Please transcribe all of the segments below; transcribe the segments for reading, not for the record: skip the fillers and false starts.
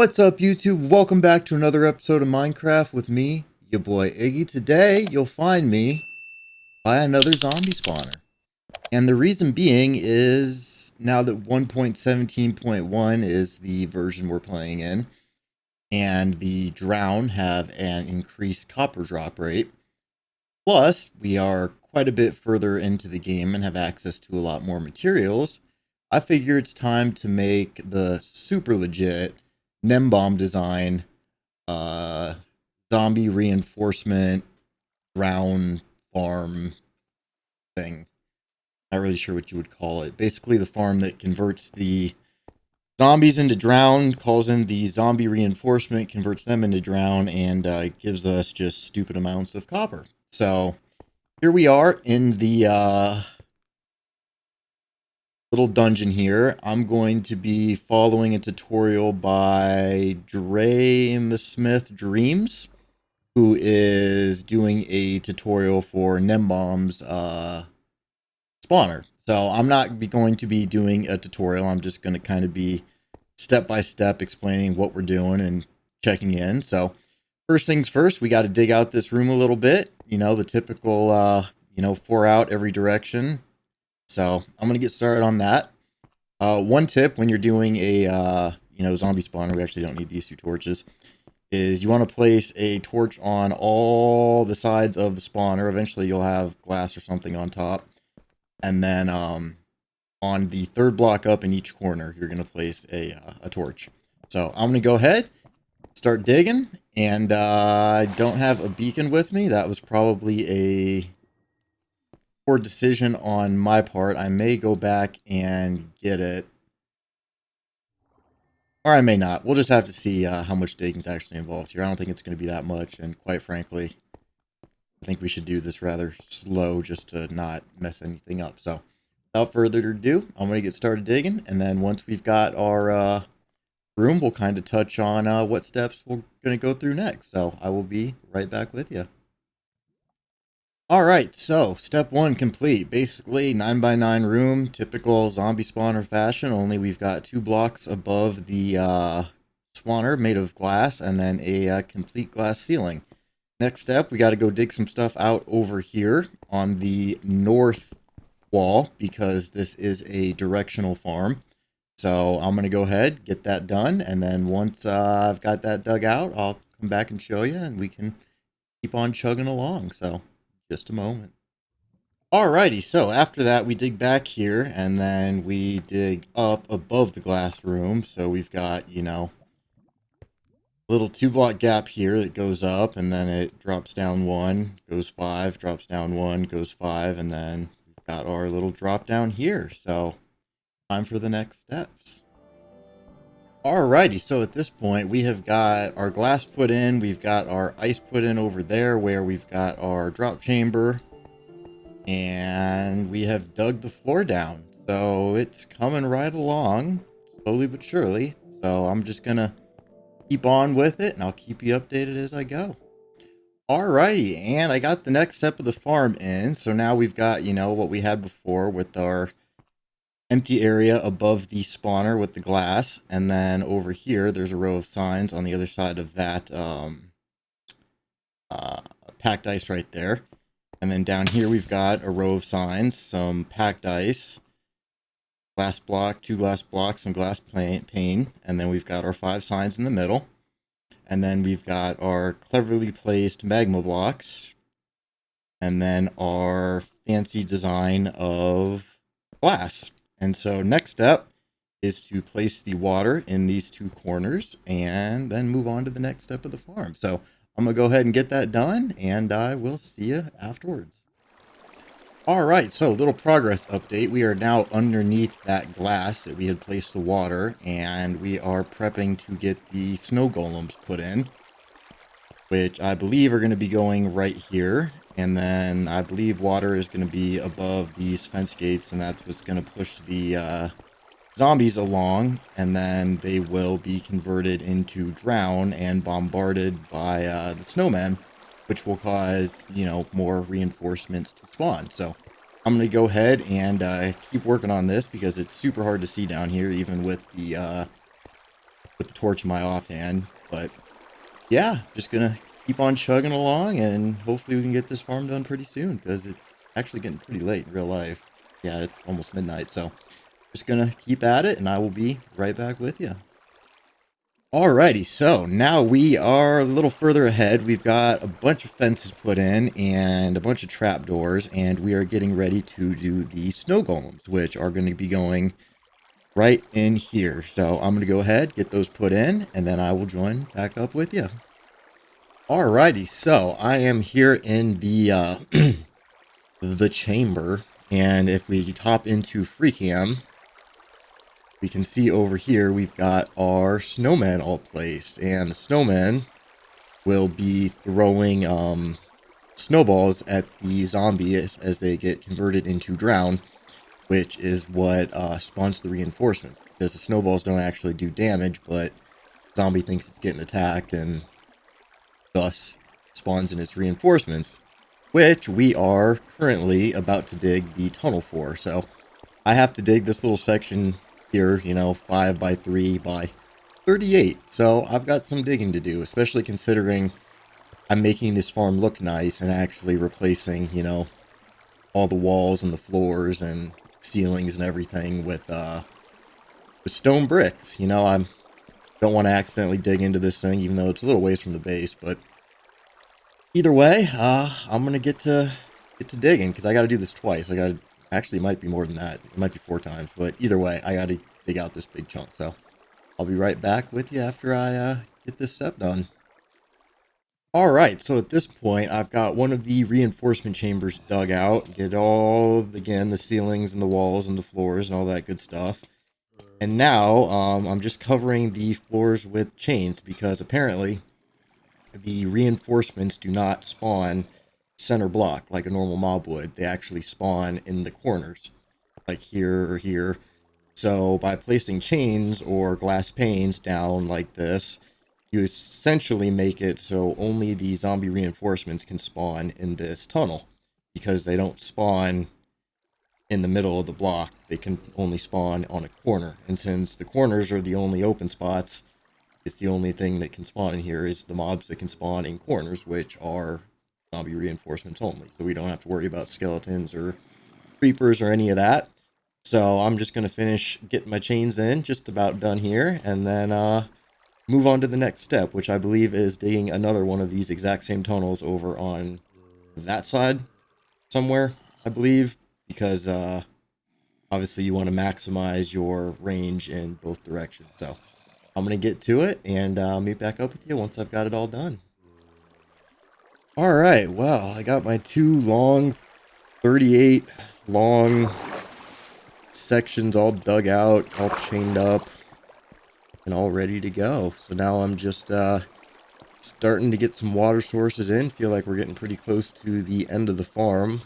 What's up, YouTube? Welcome back to another episode of Minecraft with me, your boy Iggy. Today, you'll find me by another zombie spawner. And the reason being is now that 1.17.1 is the version we're playing in, and the drown have an increased copper drop rate. Plus, we are quite a bit further into the game and have access to a lot more materials. I figure it's time to make the super legit Gnembon design, zombie reinforcement, drown farm thing. Not really sure what you would call it. Basically the farm that converts the zombies into drown, calls in the zombie reinforcement, converts them into drown, and gives us just stupid amounts of copper. So here we are in the little dungeon here. I'm going to be following a tutorial by Dremasmith Dreams, who is doing a tutorial for Gnembons spawner. So I'm not going to be doing a tutorial. I'm just going to kind of be step by step explaining what we're doing and checking in. So first things first, we got to dig out this room a little bit. You know, the typical, 4 out every direction. So I'm going to get started on that. One tip when you're doing a, zombie spawner, we actually don't need these 2 torches, is you want to place a torch on all the sides of the spawner. Eventually you'll have glass or something on top. And then on the 3rd block up in each corner, you're going to place a torch. So I'm going to go ahead, start digging, and I don't have a beacon with me. That was probably a poor decision on my part. I may go back and get it, or I may not. We'll just have to see how much digging is actually involved here. I don't think it's going to be that much, and quite frankly, I think we should do this rather slow just to not mess anything up. So without further ado, I'm going to get started digging, and then once we've got our room, we'll kind of touch on what steps we're going to go through next. So I will be right back with you. Alright, so step 1 complete. Basically 9x9 room, typical zombie spawner fashion, only we've got 2 blocks above the spawner made of glass, and then a complete glass ceiling. Next step, we got to go dig some stuff out over here on the north wall, because this is a directional farm. So I'm going to go ahead, get that done, and then once I've got that dug out, I'll come back and show you, and we can keep on chugging along. So just a moment. Alrighty, so after that we dig back here, and then we dig up above the glass room. So we've got, little 2-block gap here that goes up, and then it drops down 1, goes 5, drops down 1, goes 5, and then we've got our little drop down here. So time for the next steps. Alrighty, so at this point we have got our glass put in, we've got our ice put in over there where we've got our drop chamber, and we have dug the floor down. So it's coming right along, slowly but surely. So I'm just gonna keep on with it, and I'll keep you updated as I go. Alrighty, and I got the next step of the farm in. So now we've got, what we had before with our empty area above the spawner with the glass, and then over here there's a row of signs on the other side of that packed ice right there. And then down here we've got a row of signs, some packed ice, glass block, 2 glass blocks, some glass pane, and then we've got our 5 signs in the middle. And then we've got our cleverly placed magma blocks, and then our fancy design of glass. And so next step is to place the water in these 2 corners and then move on to the next step of the farm. So I'm going to go ahead and get that done, and I will see you afterwards. Alright, so little progress update. We are now underneath that glass that we had placed the water, and we are prepping to get the snow golems put in, which I believe are going to be going right here. And then I believe water is going to be above these fence gates, and that's what's going to push the zombies along, and then they will be converted into drown and bombarded by the snowmen, which will cause, more reinforcements to spawn. So I'm going to go ahead and keep working on this, because it's super hard to see down here, even with the with the torch in my offhand. But yeah, just gonna keep on chugging along, and hopefully we can get this farm done pretty soon, because it's actually getting pretty late in real life. Yeah, it's almost midnight, so just gonna keep at it, and I will be right back with you. Alrighty, so now we are a little further ahead. We've got a bunch of fences put in and a bunch of trapdoors, and we are getting ready to do the snow golems, which are going to be going right in here. So I'm going to go ahead, get those put in, and then I will join back up with you. Alrighty, so I am here in the the chamber, and if we hop into FreeCam, we can see over here we've got our snowmen all placed, and the snowmen will be throwing snowballs at the zombies as they get converted into drown, which is what spawns the reinforcements, because the snowballs don't actually do damage, but zombie thinks it's getting attacked and thus spawns in its reinforcements, which we are currently about to dig the tunnel for. So I have to dig this little section here, 5 by 3 by 38. So I've got some digging to do, especially considering I'm making this farm look nice and actually replacing, all the walls and the floors and ceilings and everything with stone bricks. I don't want to accidentally dig into this thing, even though it's a little ways from the base. But either way, I'm gonna get to digging, because I got to do this twice. Actually, it might be more than that. It might be 4 times, but either way, I got to dig out this big chunk. So I'll be right back with you after I get this step done. Alright, so at this point, I've got one of the reinforcement chambers dug out. Get all, again, the ceilings and the walls and the floors and all that good stuff. And now, I'm just covering the floors with chains, because apparently the reinforcements do not spawn center block like a normal mob would. They actually spawn in the corners, like here or here. So by placing chains or glass panes down like this, you essentially make it so only the zombie reinforcements can spawn in this tunnel, because they don't spawn in the middle of the block. They can only spawn on a corner. And since the corners are the only open spots, it's the only thing that can spawn in here is the mobs that can spawn in corners, which are zombie reinforcements only. So we don't have to worry about skeletons or creepers or any of that. So I'm just going to finish getting my chains in, just about done here, and then move on to the next step, which I believe is digging another one of these exact same tunnels over on that side somewhere, I believe, because obviously you want to maximize your range in both directions. So I'm going to get to it and meet back up with you once I've got it all done. Alright, well, I got my 2 long, 38 long sections all dug out, all chained up, and all ready to go. So now I'm just starting to get some water sources in. Feel like we're getting pretty close to the end of the farm.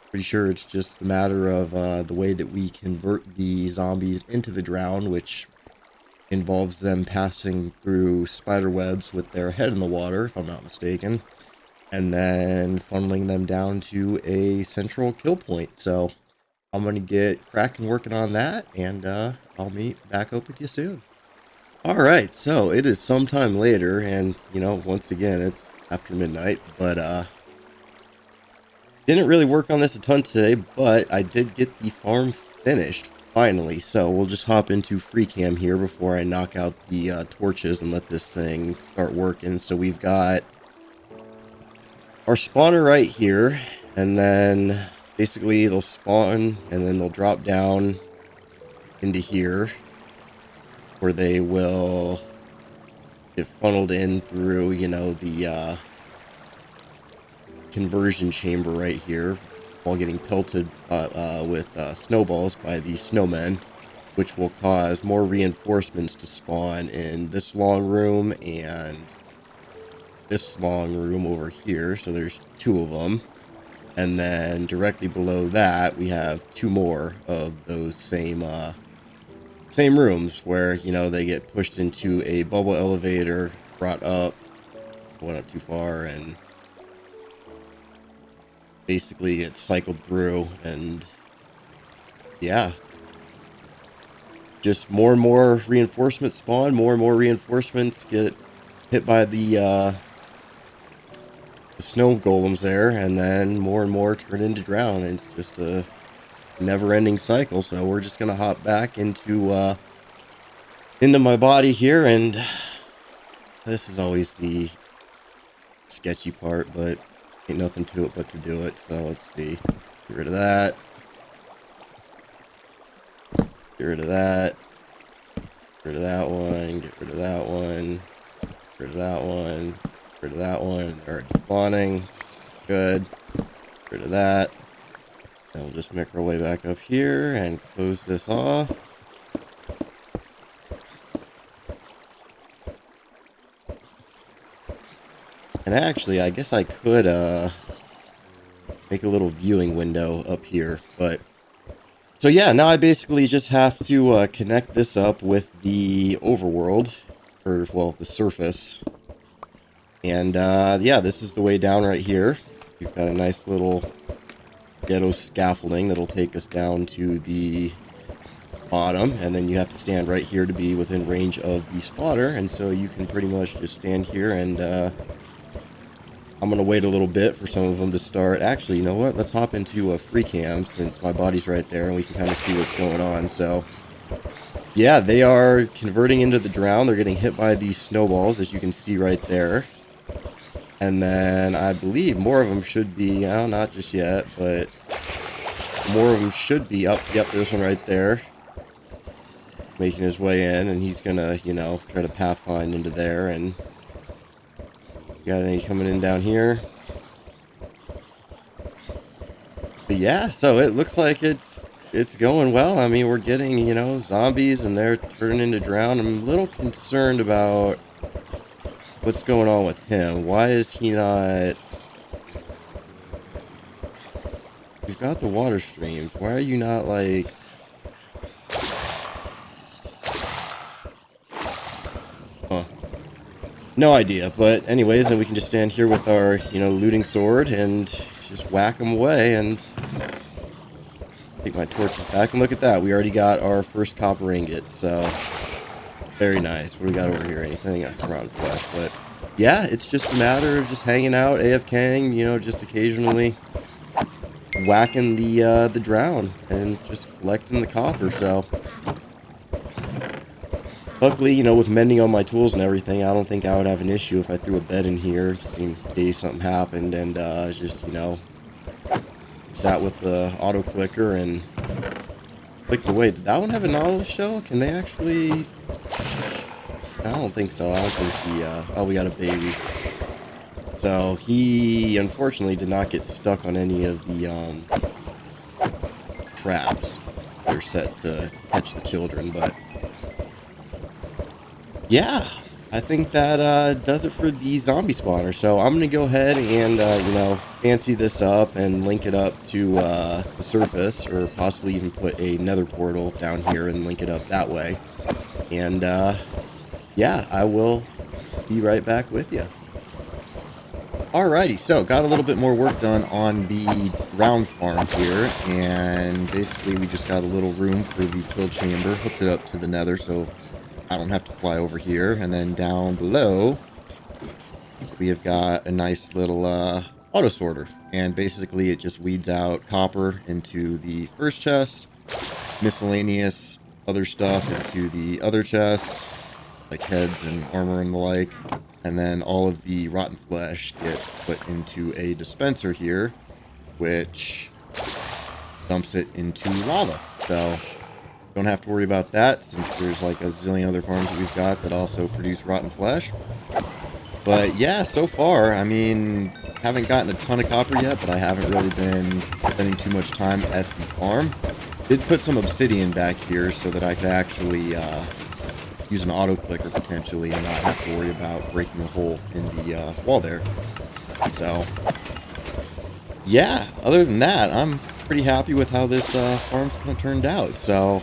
Pretty sure it's just a matter of the way that we convert the zombies into the drown, which involves them passing through spider webs with their head in the water, if I'm not mistaken, and then funneling them down to a central kill point. So I'm going to get cracking working on that, and I'll meet back up with you soon. Alright, so it is sometime later, and, once again, it's after midnight, but didn't really work on this a ton today, but I did get the farm finished, finally. So we'll just hop into FreeCam here before I knock out the torches and let this thing start working. So we've got our spawner right here, and then basically they'll spawn and then they'll drop down into here, where they will get funneled in through, the conversion chamber right here, while getting pelted with snowballs by the snowmen, which will cause more reinforcements to spawn in this long room and this long room over here. So there's 2 of them, and then directly below that we have 2 more of those same rooms, where they get pushed into a bubble elevator, brought up, went up too far, and basically get cycled through. And yeah, just more and more reinforcements spawn, more and more reinforcements get hit by the snow golems there, and then more and more turn into drown. And it's just a never-ending cycle. So we're just gonna hop back into my body here, and this is always the sketchy part, but ain't nothing to it but to do it. So let's see. Get rid of that. Get rid of that. Get rid of that one. Get rid of that one. Get rid of that one. Get rid of that one. They're already spawning. Good. Get rid of that. Then we'll just make our way back up here and close this off. And actually, I guess I could make a little viewing window up here, but so yeah, now I basically just have to connect this up with the overworld, or well, the surface. And yeah, this is the way down right here. We've got a nice little ghetto scaffolding that'll take us down to the bottom, and then you have to stand right here to be within range of the spawner, and so you can pretty much just stand here, and I'm going to wait a little bit for some of them to start. Actually, you know what? Let's hop into a free cam since my body's right there and we can kind of see what's going on. So, yeah, they are converting into the drown. They're getting hit by these snowballs, as you can see right there. And then I believe more of them should be, oh, not just yet, but more of them should be up. Yep, there's one right there. Making his way in, and he's going to, you know, try to pathfind into there. And got any coming in down here? But yeah, so it looks like it's going well. I mean, we're getting, you know, zombies and they're turning into drown. I'm a little concerned about what's going on with him. Why is he not... We've got the water streams. Why are you not, like... Huh. No idea, but anyways, then we can just stand here with our, you know, looting sword and just whack them away, and take my torches back. And look at that, we already got our first copper ingot, so very nice. What do we got over here? Anything? That's rotten flesh, but yeah, it's just a matter of just hanging out, AFKing, you know, just occasionally whacking the drown and just collecting the copper. So luckily, you know, with mending on my tools and everything, I don't think I would have an issue if I threw a bed in here just in case something happened, and just, you know, sat with the auto clicker and clicked away. Did that one have a nautilus shell? Can they actually... I don't think so. I don't think he... oh, we got a baby. So he unfortunately did not get stuck on any of the traps. They're set to catch the children, but yeah, I think that does it for the zombie spawner. So I'm going to go ahead and, you know, fancy this up and link it up to the surface, or possibly even put a nether portal down here and link it up that way. And, yeah, I will be right back with you. Alrighty, so got a little bit more work done on the round farm here, and basically we just got a little room for the kill chamber, hooked it up to the nether, so I don't have to fly over here. And then down below, we have got a nice little auto sorter. And basically it just weeds out copper into the first chest, miscellaneous other stuff into the other chest, like heads and armor and the like. And then all of the rotten flesh gets put into a dispenser here, which dumps it into lava. So don't have to worry about that, since there's like a zillion other farms that we've got that also produce rotten flesh. But yeah, so far, I mean, haven't gotten a ton of copper yet, but I haven't really been spending too much time at the farm. Did put some obsidian back here so that I could actually use an auto clicker potentially and not have to worry about breaking a hole in the wall there. So yeah, other than that, I'm pretty happy with how this farm's kind of turned out. So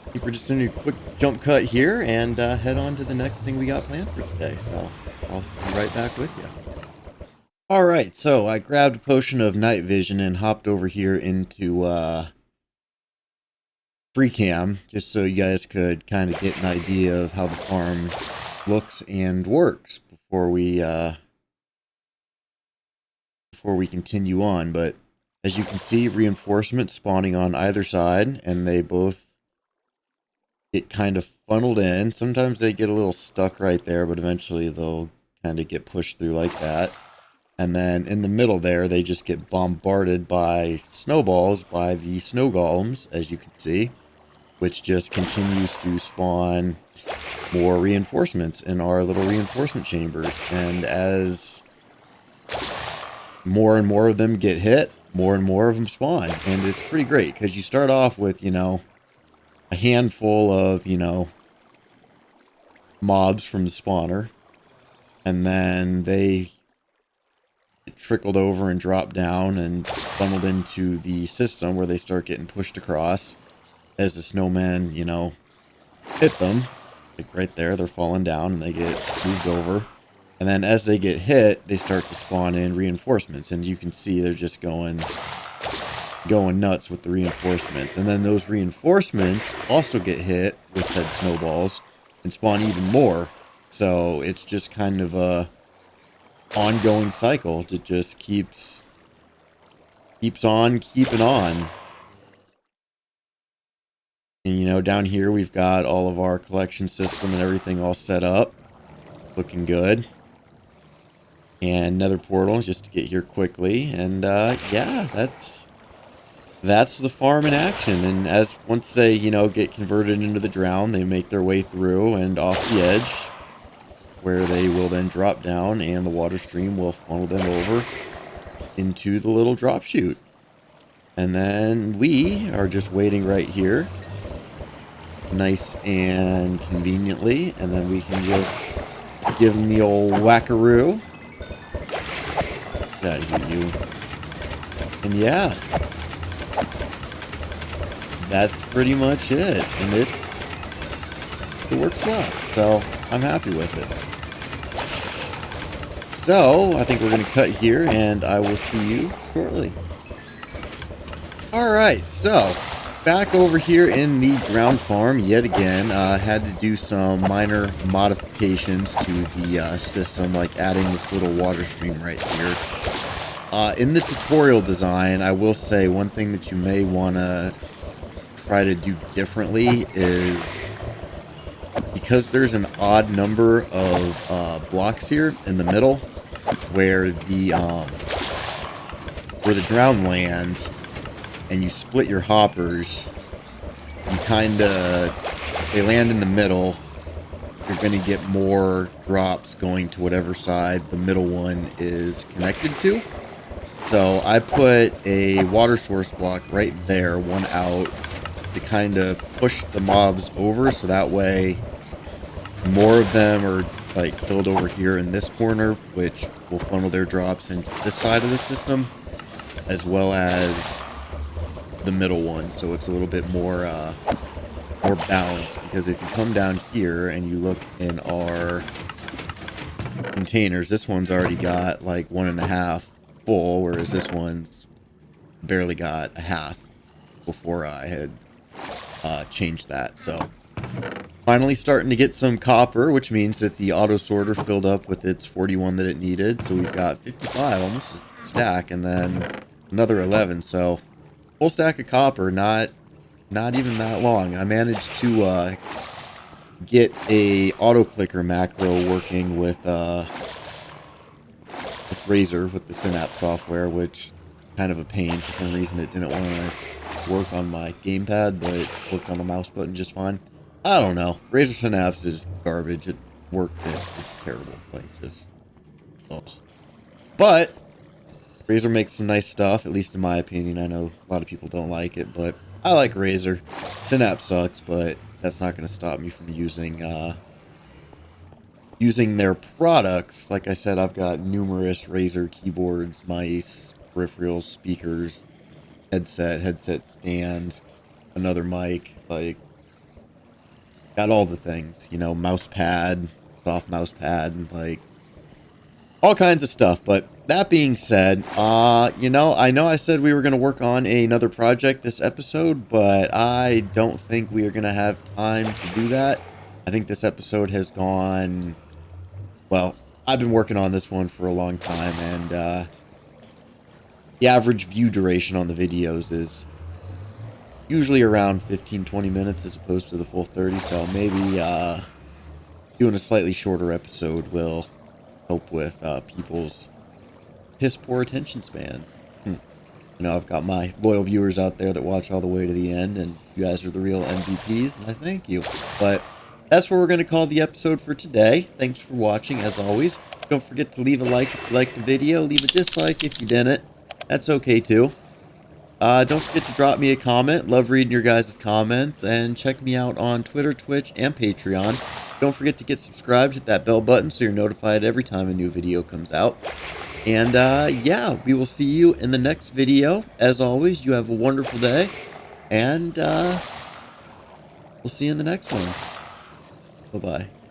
I think we're just going to do a quick jump cut here and head on to the next thing we got planned for today. So I'll be right back with you. Alright, so I grabbed a potion of night vision and hopped over here into free cam, just so you guys could kind of get an idea of how the farm looks and works before we continue on. But as you can see, reinforcements spawning on either side, and they both get kind of funneled in. Sometimes they get a little stuck right there, but eventually they'll kind of get pushed through like that. And then in the middle there, they just get bombarded by snowballs by the snow golems, as you can see, which just continues to spawn more reinforcements in our little reinforcement chambers. And as more and more of them get hit, more and more of them spawn. And it's pretty great because you start off with, you know, a handful of, you know, mobs from the spawner, and then they trickled over and dropped down and funneled into the system where they start getting pushed across as the snowmen, you know, hit them. Like right there, they're falling down and they get moved over. And then as they get hit, they start to spawn in reinforcements, and you can see they're just going nuts with the reinforcements. And then those reinforcements also get hit with said snowballs and spawn even more. So it's just kind of a ongoing cycle that just keeps on keeping on. And you know, down here we've got all of our collection system and everything all set up, looking good. And another portal just to get here quickly. And yeah, that's the farm in action. And as once they, you know, get converted into the drown, they make their way through and off the edge, where they will then drop down and the water stream will funnel them over into the little drop chute. And then we are just waiting right here, nice and conveniently, and then we can just give them the old whackaroo. Get out of here, you. And yeah, that's pretty much it. And it works well, so I'm happy with it. So I think we're going to cut here, and I will see you shortly. Alright, so back over here in the drowned farm yet again. Had to do some minor modifications to the system, like adding this little water stream right here. In the tutorial design, I will say one thing that you may want to try to do differently is, because there's an odd number of blocks here in the middle where the drown lands, and you split your hoppers, you they land in the middle, you're going to get more drops going to whatever side the middle one is connected to. So I put a water source block right there, one out, to kind of push the mobs over, so that way more of them are like killed over here in this corner, which will funnel their drops into this side of the system, as well as the middle one, so it's a little bit more balanced. Because if you come down here and you look in our containers, this one's already got like 1.5 full, whereas this one's barely got a half before I had changed that. So finally starting to get some copper, which means that the auto sorter filled up with its 41 that it needed. So we've got 55, almost a stack, and then another 11. So full stack of copper, not even that long. I managed to get a auto clicker macro working with Razer with the Synapse software, which kind of a pain. For some reason it didn't want to work on my gamepad, but it worked on the mouse button just fine. I don't know. Razer Synapse is garbage. It worked. It's terrible. Like, just ugh. But Razer makes some nice stuff, at least in my opinion. I know a lot of people don't like it, but I like Razer. Synapse sucks, but that's not going to stop me from using their products. Like I said, I've got numerous Razer keyboards, mice, peripherals, speakers, headset stand, another mic, like, got all the things, you know, mouse pad, soft mouse pad, like, all kinds of stuff. But that being said, you know I said we were going to work on another project this episode, but I don't think we are going to have time to do that. I think this episode has gone, well, I've been working on this one for a long time, and the average view duration on the videos is usually around 15-20 minutes as opposed to the full 30, so maybe doing a slightly shorter episode will help with people's piss poor attention spans. You know, I've got my loyal viewers out there that watch all the way to the end, and you guys are the real MVPs, and I thank you. But that's what we're going to call the episode for today. Thanks for watching, as always. Don't forget to leave a like if you liked the video. Leave a dislike if you didn't. That's okay, too. Don't forget to drop me a comment. Love reading your guys' comments. And check me out on Twitter, Twitch, and Patreon. Don't forget to get subscribed. Hit that bell button so you're notified every time a new video comes out. And, yeah, we will see you in the next video. As always, you have a wonderful day. And, we'll see you in the next one. Bye-bye.